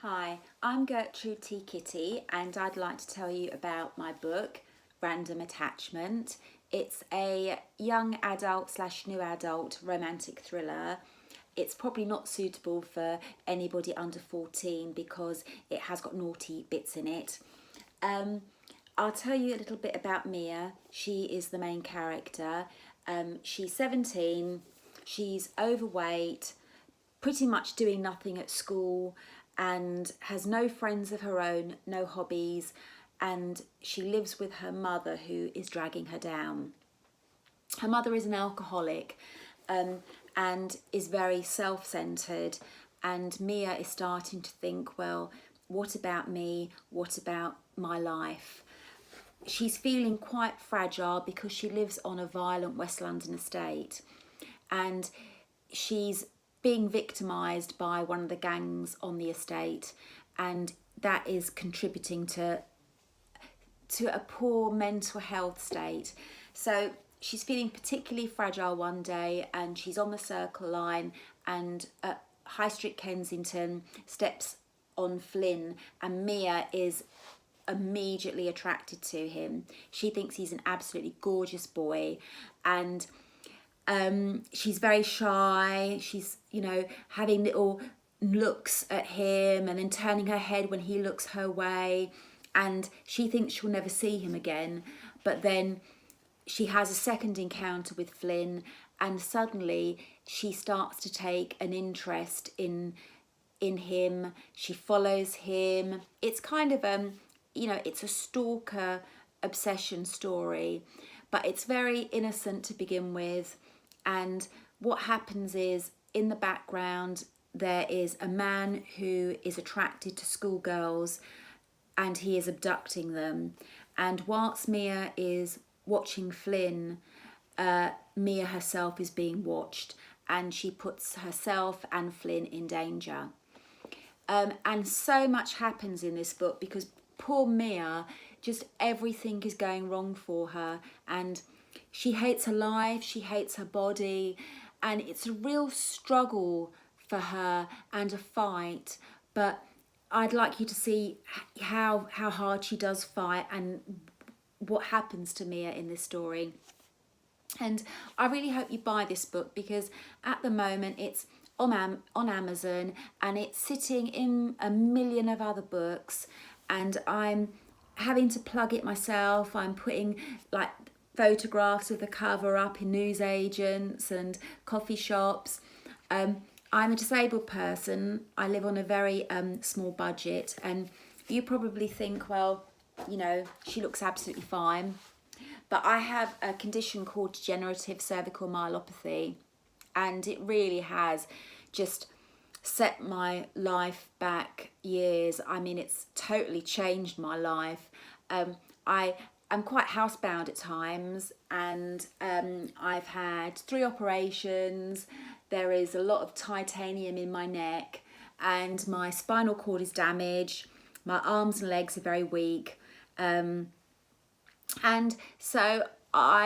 Hi, I'm Gertrude.t and I'd like to tell you about my book, Random Attachment. It's a young adult / new adult romantic thriller. It's probably not suitable for anybody under 14 because it has got naughty bits in it. I'll tell you a little bit about Mia. She is the main character. She's 17, she's overweight, pretty much doing nothing at school, and has no friends of her own, no hobbies, and she lives with her mother who is dragging her down. Her mother is an alcoholic and is very self-centered, and Mia is starting to think, well, what about me? What about my life? She's feeling quite fragile because she lives on a violent West London estate, and she's being victimised by one of the gangs on the estate, and that is contributing to a poor mental health state. So she's feeling particularly fragile one day, and she's on the Circle Line and at High Street Kensington steps on Flynn, and Mia is immediately attracted to him. She thinks he's an absolutely gorgeous boy, and she's very shy. She's, having little looks at him and then turning her head when he looks her way, and she thinks she'll never see him again. But then she has a second encounter with Flynn, and suddenly she starts to take an interest in him. She follows him. It's kind of it's a stalker obsession story, but it's very innocent to begin with. And what happens is, in the background, there is a man who is attracted to schoolgirls and he is abducting them. And whilst Mia is watching Flynn, Mia herself is being watched, and she puts herself and Flynn in danger. And so much happens in this book because poor Mia, just everything is going wrong for her, and she hates her life, she hates her body, and it's a real struggle for her and a fight. But I'd like you to see how hard she does fight and what happens to Mia in this story. And I really hope you buy this book, because at the moment it's on Amazon and it's sitting in a million of other books, and I'm having to plug it myself. I'm putting like photographs of the cover up in newsagents and coffee shops. I'm a disabled person. I live on a very small budget, and you probably think, well, she looks absolutely fine. But I have a condition called degenerative cervical myelopathy, and it really has just set my life back years. I mean, it's totally changed my life. I'm quite housebound at times, and I've had 3 operations. There is a lot of titanium in my neck, and my spinal cord is damaged. My arms and legs are very weak. And so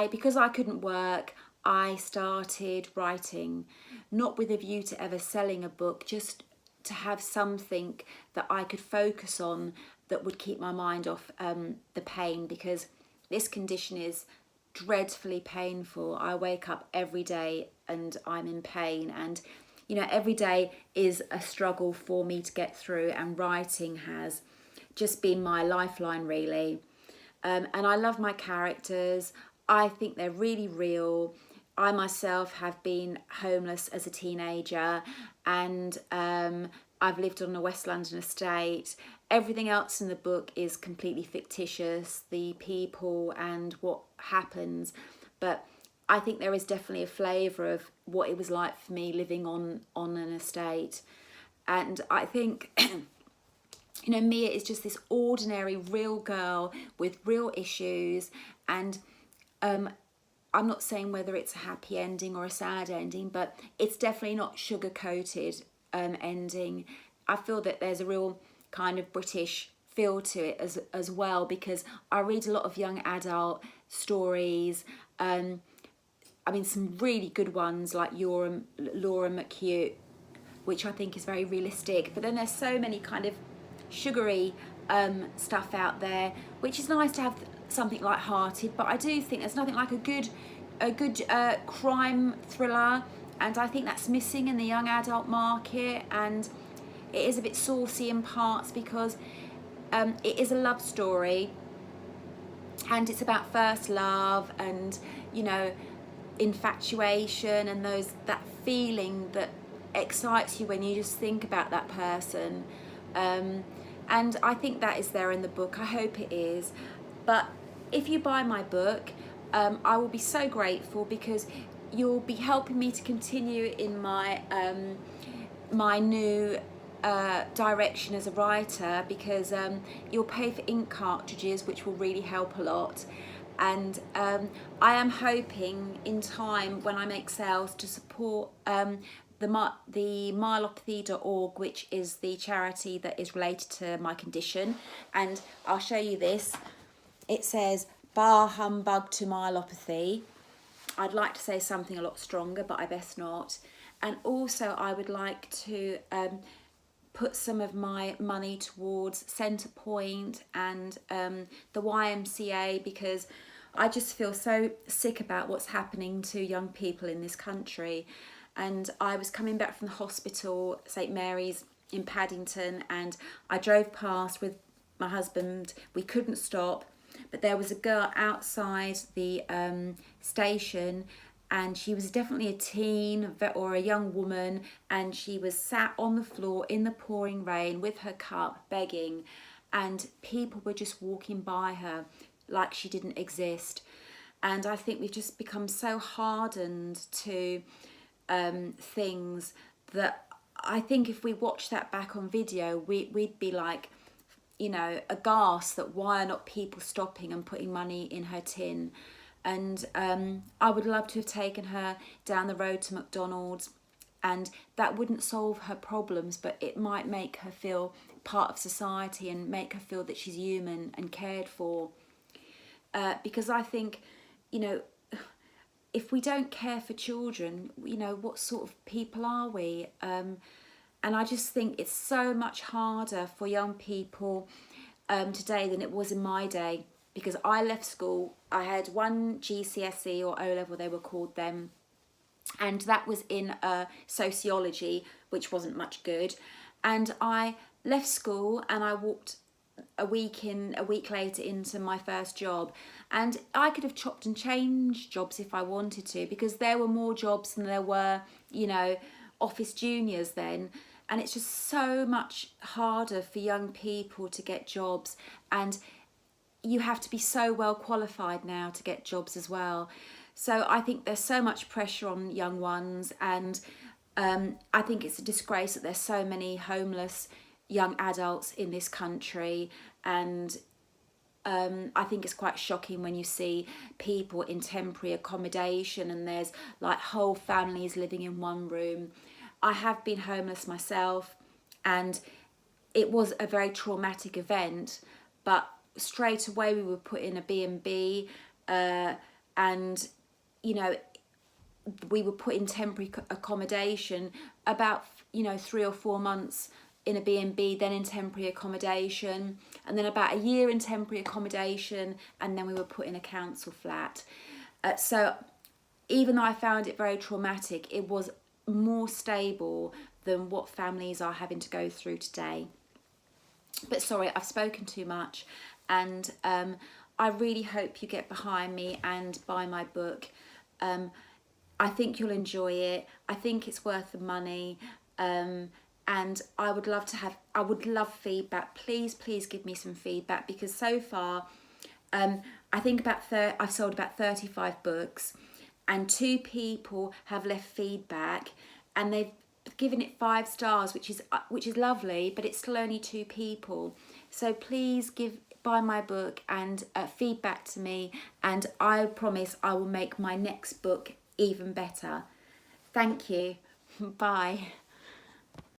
because I couldn't work, I started writing, not with a view to ever selling a book, just to have something that I could focus on that would keep my mind off the pain, because this condition is dreadfully painful. I wake up every day and I'm in pain, and every day is a struggle for me to get through, and writing has just been my lifeline, really. And I love my characters. I think they're really real. I myself have been homeless as a teenager, and I've lived on a West London estate. Everything else in the book is completely fictitious, the people and what happens. But I think there is definitely a flavour of what it was like for me living on an estate. And I think Mia is just this ordinary, real girl with real issues, and I'm not saying whether it's a happy ending or a sad ending, but it's definitely not sugar-coated ending. I feel that there's a real kind of British feel to it as well, because I read a lot of young adult stories. I mean, some really good ones like Laura McHugh, which I think is very realistic. But then there's so many kind of sugary stuff out there, which is nice to have something light-hearted. But I do think there's nothing like a good crime thriller, and I think that's missing in the young adult market. And it is a bit saucy in parts because it is a love story, and it's about first love and, you know, infatuation and that feeling that excites you when you just think about that person. And I think that is there in the book. I hope it is. But if you buy my book, I will be so grateful, because you'll be helping me to continue in my my new direction as a writer, because you'll pay for ink cartridges, which will really help a lot. And I am hoping in time, when I make sales, to support the myelopathy.org, which is the charity that is related to my condition. And I'll show you this. It says, "Bar humbug to myelopathy." I'd like to say something a lot stronger, but I best not. And also I would like to put some of my money towards Centrepoint and the YMCA, because I just feel so sick about what's happening to young people in this country. And I was coming back from the hospital, St Mary's in Paddington, and I drove past with my husband. We couldn't stop, but there was a girl outside the station, and she was definitely a teen or a young woman, and she was sat on the floor in the pouring rain with her cup begging, and people were just walking by her like she didn't exist. And I think we've just become so hardened to things that I think if we watch that back on video, we'd be like, you know, aghast that why are not people stopping and putting money in her tin. And I would love to have taken her down the road to McDonald's, and that wouldn't solve her problems, but it might make her feel part of society and make her feel that she's human and cared for. Because I think, you know, if we don't care for children, you know, what sort of people are we? And I just think it's so much harder for young people today than it was in my day, because I left school, I had one GCSE or O-level they were called then, and that was in sociology, which wasn't much good. And I left school and I walked a week later into my first job, and I could have chopped and changed jobs if I wanted to, because there were more jobs than there were, you know, office juniors then. And it's just so much harder for young people to get jobs, and you have to be so well qualified now to get jobs as well. So I think there's so much pressure on young ones, and I think it's a disgrace that there's so many homeless young adults in this country. And I think it's quite shocking when you see people in temporary accommodation and there's like whole families living in one room. I have been homeless myself, and it was a very traumatic event, but straight away we were put in a B&B, and, you know, we were put in temporary accommodation about, you know, 3 or 4 months in a B&B, then in temporary accommodation, and then about a year in temporary accommodation, and then we were put in a council flat. So even though I found it very traumatic, it was more stable than what families are having to go through today. But sorry, I've spoken too much, and I really hope you get behind me and buy my book. I think you'll enjoy it. I think it's worth the money. And I would love feedback. Please give me some feedback, because so far I think I've sold about 35 books, and 2 people have left feedback, and they've given it 5 stars, which is lovely, but it's still only 2 people. So please buy my book and feedback to me, and I promise I will make my next book even better. Thank you. Bye.